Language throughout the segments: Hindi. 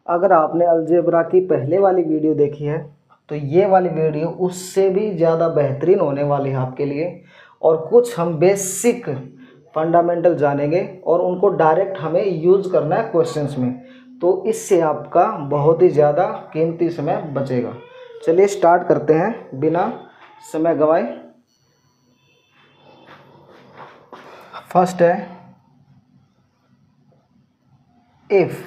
अगर आपने अलजेब्रा की पहले वाली वीडियो देखी है तो ये वाली वीडियो उससे भी ज़्यादा बेहतरीन होने वाली है आपके लिए। और कुछ हम बेसिक फंडामेंटल जानेंगे और उनको डायरेक्ट हमें यूज़ करना है क्वेश्चंस में, तो इससे आपका बहुत ही ज़्यादा कीमती समय बचेगा। चलिए स्टार्ट करते हैं बिना समय गवाए। फर्स्ट है इफ़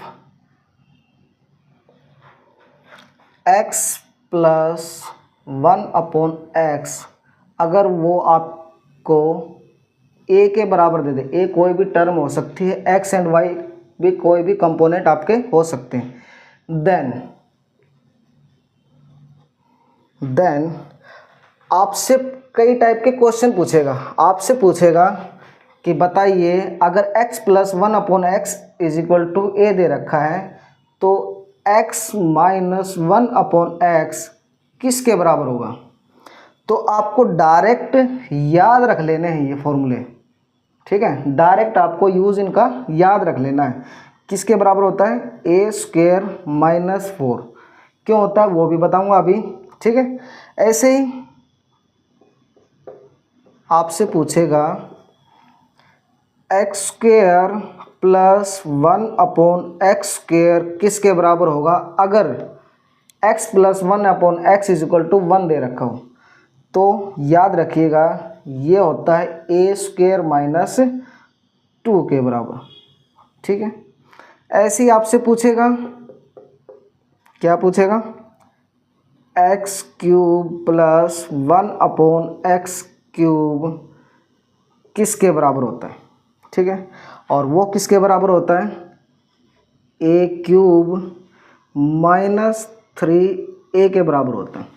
x प्लस 1/x, अगर वो आपको a के बराबर दे दे, a कोई भी टर्म हो सकती है, x एंड y भी कोई भी कंपोनेंट आपके हो सकते हैं, देन आपसे कई टाइप के क्वेश्चन पूछेगा। आपसे पूछेगा कि बताइए अगर x plus 1/x is equal to a दे रखा है तो x माइनस 1/x किसके बराबर होगा। तो आपको डायरेक्ट याद रख लेने हैं ये फॉर्मूले, ठीक है। डायरेक्ट आपको यूज़ इनका याद रख लेना है। किसके बराबर होता है, a² माइनस 4। क्यों होता है वो भी बताऊंगा अभी, ठीक है। ऐसे ही आपसे पूछेगा x² प्लस 1/x² किसके बराबर होगा अगर x plus 1/x is equal to 1 दे रखा हो। तो याद रखिएगा ये होता है a² माइनस 2 के बराबर, ठीक है। ऐसे ही आपसे पूछेगा, क्या पूछेगा, x³ प्लस 1/x³ किसके बराबर होता है, ठीक है। और वो किसके बराबर होता है, a³ माइनस 3a के बराबर होता है।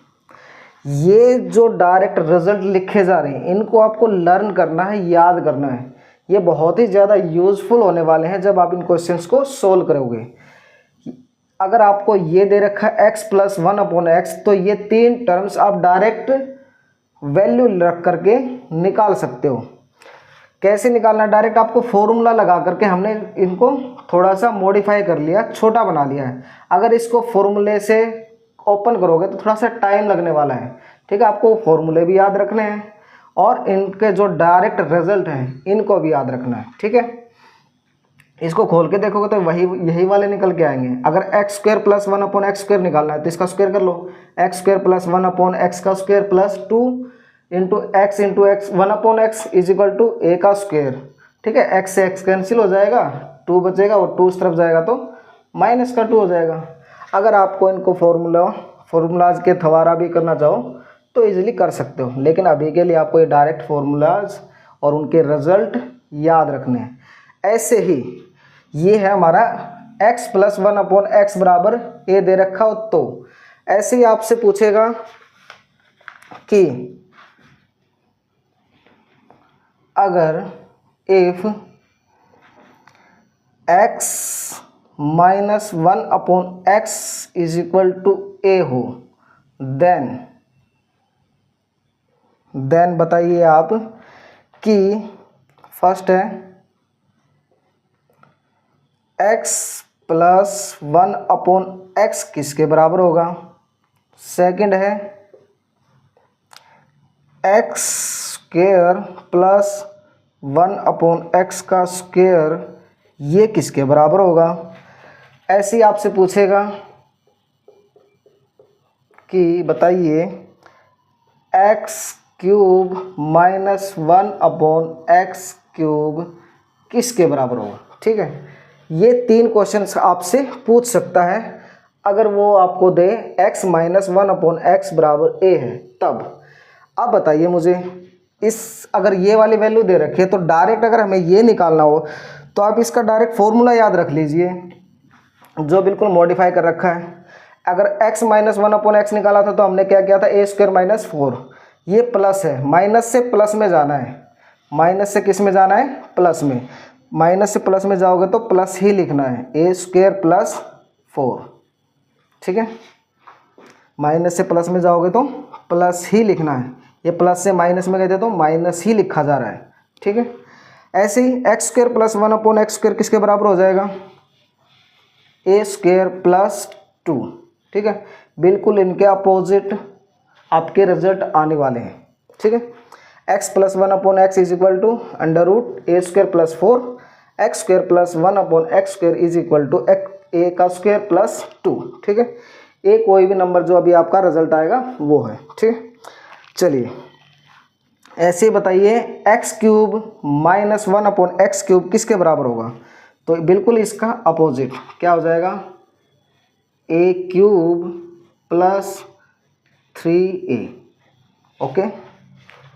ये जो डायरेक्ट रिजल्ट लिखे जा रहे हैं इनको आपको लर्न करना है, याद करना है। ये बहुत ही ज़्यादा यूज़फुल होने वाले हैं जब आप इन क्वेश्चंस को सोल्व करोगे। अगर आपको ये दे रखा है x प्लस 1/x, तो ये 3 टर्म्स आप डायरेक्ट वैल्यू रख करके निकाल सकते हो। कैसे निकालना है, डायरेक्ट आपको फॉर्मूला लगा करके हमने इनको थोड़ा सा मॉडिफाई कर लिया, छोटा बना लिया है। अगर इसको फॉर्मूले से ओपन करोगे तो थोड़ा सा टाइम लगने वाला है, ठीक है। आपको फॉर्मूले भी याद रखने हैं और इनके जो डायरेक्ट रिजल्ट हैं इनको भी याद रखना है, ठीक है। इसको खोल के देखोगे तो यही वाले निकल के आएंगे। अगर x² प्लस 1/x² निकालना है तो इसका स्क्वायर कर लो, x² प्लस 1/x का square plus 2 into x 1/x is equal to a का स्क्वायर, ठीक है। x से x कैंसिल हो जाएगा, 2 बचेगा और 2 इस तरफ जाएगा तो माइनस का 2 हो जाएगा। अगर आपको इनको फॉर्मूलाज के द्वारा भी करना चाहो तो इजीली कर सकते हो, लेकिन अभी के लिए आपको ये डायरेक्ट फॉर्मूलाज और उनके रिजल्ट याद रखने हैं। ऐसे ही ये है हमारा x प्लस 1/x बराबर a दे रखा हो, तो ऐसे ही आपसे पूछेगा कि अगर if x minus 1/x is equal to a हो, देन बताइए आप कि फर्स्ट है x प्लस 1/x किसके बराबर होगा। सेकंड है x² प्लस 1/x का स्क्वायर ये किसके बराबर होगा। ऐसे ही आपसे पूछेगा कि बताइए x³ माइनस 1/x³ किसके बराबर होगा, ठीक है। ये 3 क्वेश्चंस आपसे पूछ सकता है अगर वो आपको दे x माइनस 1/x बराबर a है तब। अब बताइए मुझे अगर ये वाली वैल्यू दे रखी है तो डायरेक्ट अगर हमें ये निकालना हो तो आप इसका डायरेक्ट फॉर्मूला याद रख लीजिए जो बिल्कुल मॉडिफाई कर रखा है। अगर x माइनस 1/x निकाला था तो हमने क्या किया था, a² माइनस 4। ये प्लस है, माइनस से प्लस में जाना है। माइनस से किस में जाना है, प्लस में। माइनस से प्लस में जाओगे तो प्लस ही लिखना है, a² प्लस 4, ठीक है। माइनस से प्लस में जाओगे तो प्लस ही लिखना है, ये प्लस से माइनस में गए थे तो माइनस ही लिखा जा रहा है, ठीक है। ऐसे ही x² प्लस 1/x² किसके बराबर हो जाएगा, ए स्क्वायर प्लस 2, ठीक है। बिल्कुल इनके अपोजिट आपके रिजल्ट आने वाले हैं, ठीक है। X plus 1/x is equal to under root a square plus 4, x square plus 1/x square is equal to a का स्क्वायर प्लस 2, ठीक है। ए कोई भी नंबर जो अभी आपका रिजल्ट आएगा वो है, ठीक है। चलिए ऐसे बताइए x cube minus 1/x cube किसके बराबर होगा? तो बिल्कुल इसका अपोजिट क्या हो जाएगा, ए क्यूब प्लस 3a, ओके।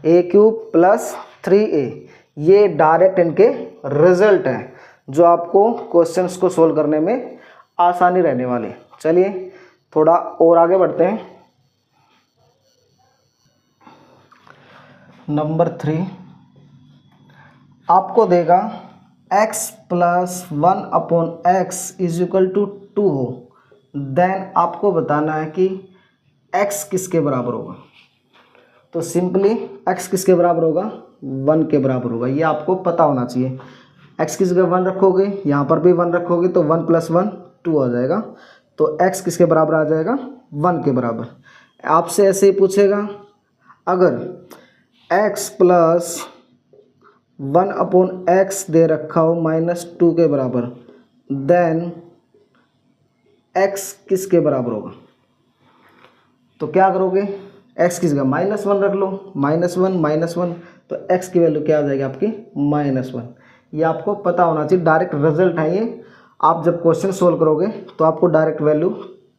ए क्यूब प्लस 3a, ये डायरेक्ट इनके रिजल्ट हैं जो आपको क्वेश्चंस को सोल्व करने में आसानी रहने वाली। चलिए थोड़ा और आगे बढ़ते हैं। नंबर 3 आपको देगा x plus 1/x is equal to 2 हो, देन आपको बताना है कि x किसके बराबर होगा। तो सिंपली x किसके बराबर होगा, 1 के बराबर होगा। ये आपको पता होना चाहिए। x की जगह 1 रखोगे, यहाँ पर भी 1 रखोगे तो 1 + 1 2 आ जाएगा। तो x किसके बराबर आ जाएगा, 1 के बराबर। आपसे ऐसे ही पूछेगा अगर x प्लस 1/x दे रखा हो -2 के बराबर, देन x किसके बराबर होगा। तो क्या करोगे, x की जगह -1 रख लो, -1 तो x की वैल्यू क्या आ जाएगी आपकी -1। ये आपको पता होना चाहिए, डायरेक्ट रिजल्ट है ये। आप जब क्वेश्चन सोल्व करोगे तो आपको डायरेक्ट वैल्यू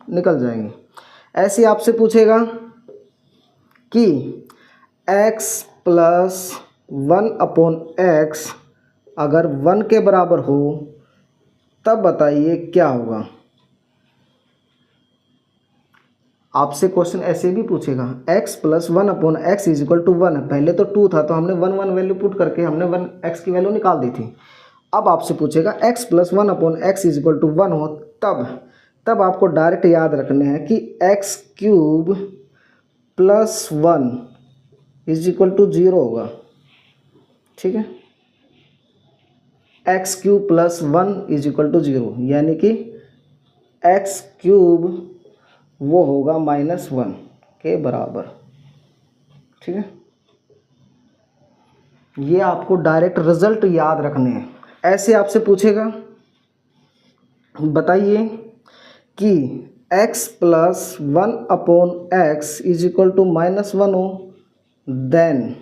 निकल जाएंगी। ऐसे आपसे पूछेगा कि x प्लस 1/x अगर 1 के बराबर हो तब बताइए क्या होगा। आपसे क्वेश्चन ऐसे भी पूछेगा x plus 1/x is equal to 1 है। पहले तो 2 था तो हमने 1 वैल्यू पुट करके हमने 1x की वैल्यू निकाल दी थी। अब आपसे पूछेगा x plus 1/x is equal to 1 हो, तब आपको डायरेक्ट याद रखने हैं कि x cube plus 1 is equal to 0 होगा, ठीक है। x cube plus 1 is equal to 0, यानी कि x क्यूब वो होगा -1 के बराबर, ठीक है। ये आपको डायरेक्ट रिजल्ट याद रखने हैं। ऐसे आपसे पूछेगा बताइए कि x plus 1/x is equal to -1 हो, देन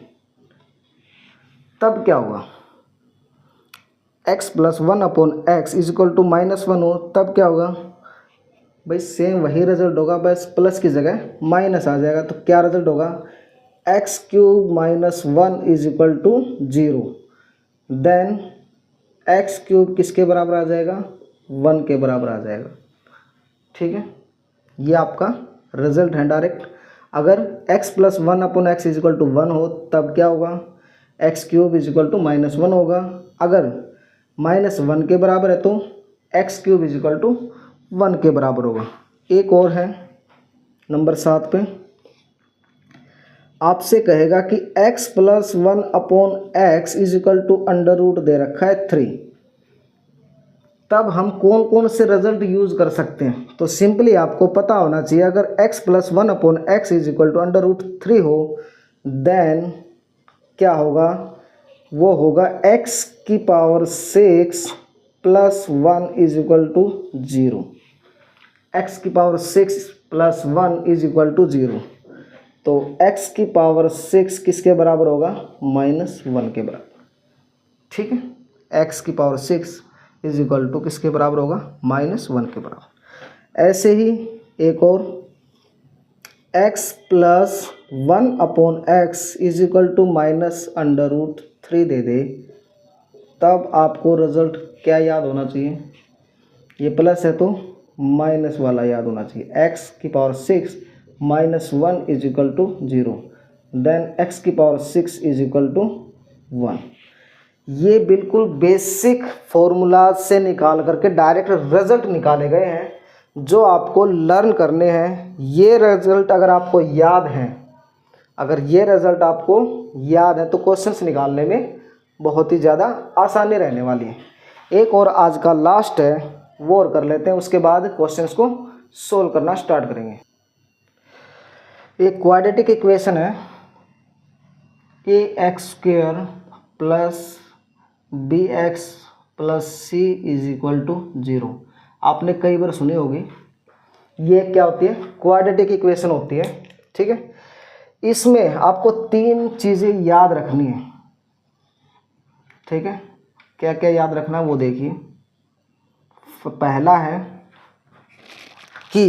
तब क्या होगा। x plus 1/x is equal to -1 हो तब क्या होगा भाई, सेम वही रिजल्ट होगा, बस प्लस की जगह माइनस आ जाएगा। तो क्या रिजल्ट होगा, x cube -1 is equal to 0, then x cube किसके बराबर आ जाएगा, 1 के बराबर आ जाएगा, ठीक है। ये आपका रिजल्ट है डायरेक्ट। अगर x plus 1/x is equal to 1 हो तब क्या होगा, x cube is equal to -1 होगा। अगर -1 के बराबर है तो x cube is equal to 1 के बराबर होगा। एक और है नंबर 7 पे, आपसे कहेगा कि x plus 1/x is equal to under root दे रखा है 3, तब हम कौन कौन से रिजल्ट यूज़ कर सकते हैं। तो सिंपली आपको पता होना चाहिए अगर x plus 1/x is equal to under root 3 हो, देन क्या होगा, वो होगा x की power 6 plus 1 is equal to 0। x की power 6 plus 1 is equal to 0। तो x की पावर 6 किसके बराबर होगा, -1 के बराबर, ठीक है। x की पावर 6 इज इक्वल टू किसके बराबर होगा, -1 के बराबर। ऐसे ही एक और x plus 1/x is equal to -√3 दे दे, तब आपको रिजल्ट क्या याद होना चाहिए, ये प्लस है तो माइनस वाला याद होना चाहिए। x की power 6 -1 is equal to 0, then x की पावर 6 इज इक्वल टू 1। ये बिल्कुल बेसिक फॉर्मूला से निकाल करके डायरेक्ट रिजल्ट निकाले गए हैं जो आपको लर्न करने हैं। ये रिजल्ट अगर आपको याद हैं, अगर ये रिजल्ट आपको याद है तो क्वेश्चंस निकालने में बहुत ही ज़्यादा आसानी रहने वाली है। एक और आज का लास्ट है वो और कर लेते हैं, उसके बाद क्वेश्चंस को सोल्व करना स्टार्ट करेंगे। एक क्वाड्रेटिक इक्वेशन है ax² plus bx plus c is equal to 0। आपने कई बार सुनी होगी। ये क्या होती है? क्वाड्रेटिक इक्वेशन होती है, ठीक है। इसमें आपको 3 चीज़ें याद रखनी है, ठीक है। क्या क्या याद रखना है वो देखिए। पहला है कि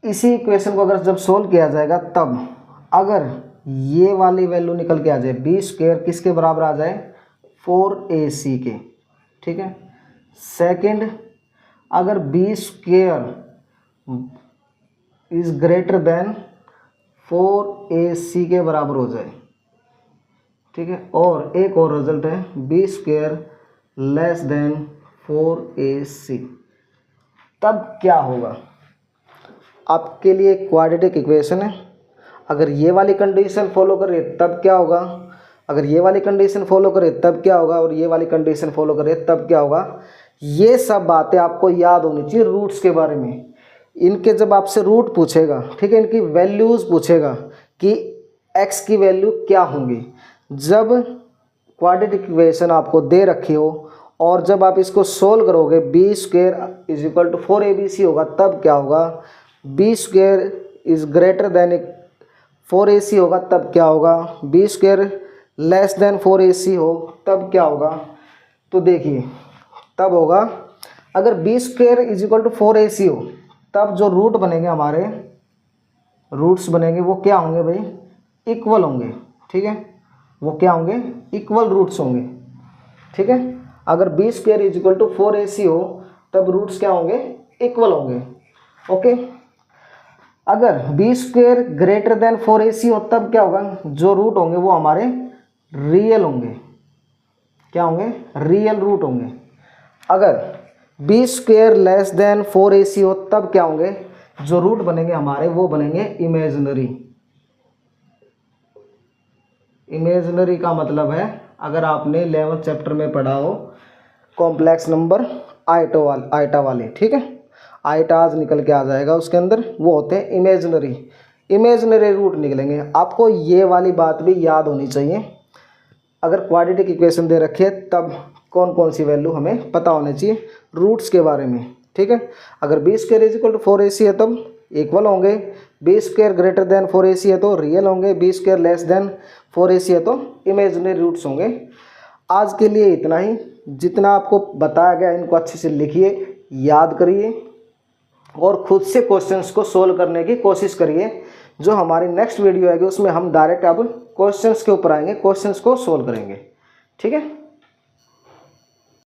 इसी इक्वेशन को अगर जब सोल्व किया जाएगा तब अगर ये वाली वैल्यू निकल के आ जाए b² किसके बराबर आ जाए? 4ac के, ठीक है। सेकंड, अगर b² is greater than 4ac के बराबर हो जाए, ठीक है। और एक और रिजल्ट है b² लेस देन 4ac, तब क्या होगा? आपके लिए क्वाड्रेटिक इक्वेशन है। अगर ये वाली कंडीशन फॉलो करे तब क्या होगा? अगर ये वाली कंडीशन फॉलो करे तब क्या होगा? और ये वाली कंडीशन फॉलो करे तब क्या होगा? ये सब बातें आपको याद होनी चाहिए रूट्स के बारे में। इनके जब आपसे रूट पूछेगा, ठीक है, इनकी वैल्यूज़ पूछेगा कि x की वैल्यू क्या होंगी, जब क्वाड्रेटिक इक्वेशन आपको दे रखी हो और जब आप इसको सोल्व करोगे b² is equal to 4abc होगा, तब क्या होगा? b² is greater than 4ac होगा, तब क्या होगा? b² लेस देन 4ac हो, तब क्या होगा? तो देखिए, तब होगा अगर b² is equal to 4ac हो, तब जो रूट बनेंगे, हमारे रूट्स बनेंगे, वो क्या होंगे भाई? इक्वल होंगे, ठीक है। वो क्या होंगे? इक्वल रूट्स होंगे, ठीक है। अगर b² is equal to 4ac हो तब रूट्स क्या होंगे? इक्वल होंगे, ओके। अगर b² ग्रेटर देन 4ac हो तब क्या होगा? जो रूट होंगे वो हमारे रियल होंगे। क्या होंगे? रियल रूट होंगे। अगर b² लेस देन 4ac हो तब क्या होंगे? जो रूट बनेंगे हमारे वो बनेंगे इमेजिनरी। इमेजिनरी का मतलब है, अगर आपने 11th चैप्टर में पढ़ा हो कॉम्प्लेक्स नंबर आइटा वाले, ठीक है, आइटाज निकल के आ जाएगा उसके अंदर, वो होते हैं इमेजिनरी। इमेजिनरी रूट निकलेंगे। आपको ये वाली बात भी याद होनी चाहिए। अगर क्वाड्रेटिक इक्वेशन दे रखी है तब कौन कौन सी वैल्यू हमें पता होनी चाहिए रूट्स के बारे में, ठीक है। अगर b² is equal to 4ac है तब इक्वल होंगे, b² ग्रेटर देन 4ac है तो रियल होंगे, b² लेस देन 4ac है तो इमेजिनरी रूट्स होंगे। आज के लिए इतना ही। जितना आपको बताया गया इनको अच्छे से लिखिए, याद करिए और खुद से क्वेश्चंस को सोल्व करने की कोशिश करिए। जो हमारी नेक्स्ट वीडियो आएगी उसमें हम डायरेक्ट अब क्वेश्चंस के ऊपर आएंगे, क्वेश्चंस को सोल्व करेंगे, ठीक है।